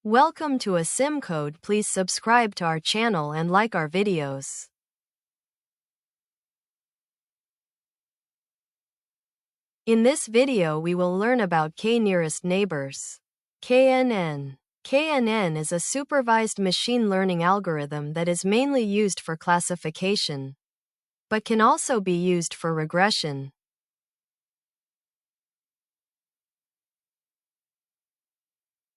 Welcome to a sim code. Please subscribe to our channel and like our videos. In this video we will learn about k-nearest neighbors. KNN. KNN is a supervised machine learning algorithm that is mainly used for classification, but can also be used for regression.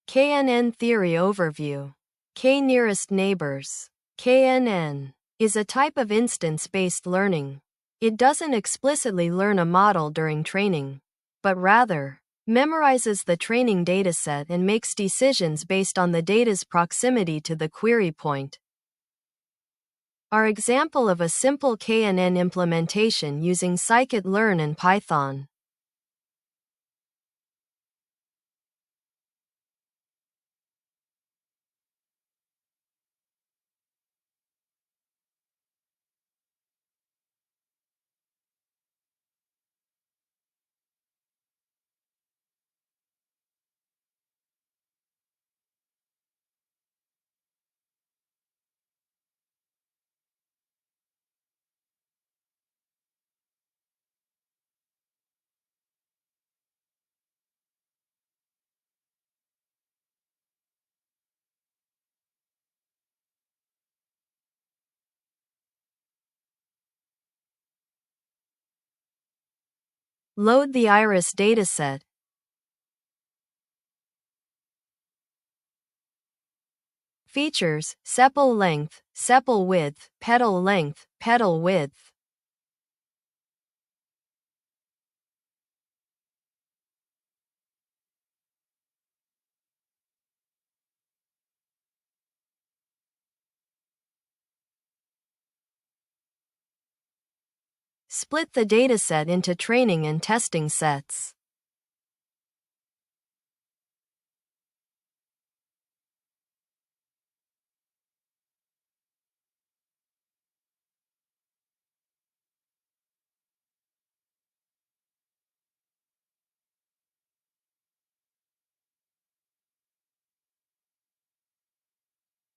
KNN theory overview. K-nearest neighbors. KNN is a type of instance-based learning. It doesn't explicitly learn a model during training, but rather memorizes the training dataset and makes decisions based on the data's proximity to the query point. Our example of a simple KNN implementation using scikit-learn in Python. Load the iris dataset. Features: sepal length, sepal width, petal length, petal width. Split the dataset into training and testing sets.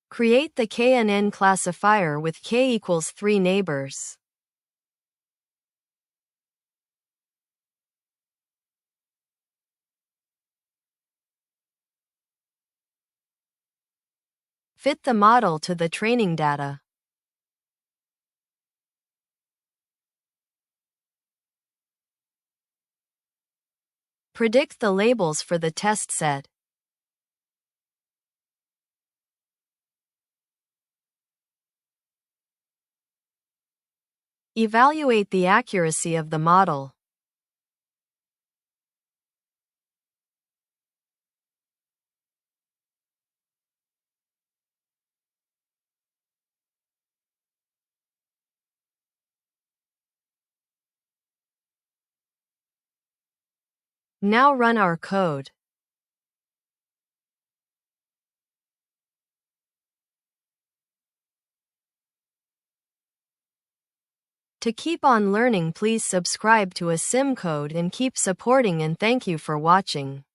Create the KNN classifier with k equals 3 neighbors. Fit the model to the training data. Predict the labels for the test set. Evaluate the accuracy of the model. Now run our code. To keep on learning, please subscribe to a sim code and keep supporting, and thank you for watching.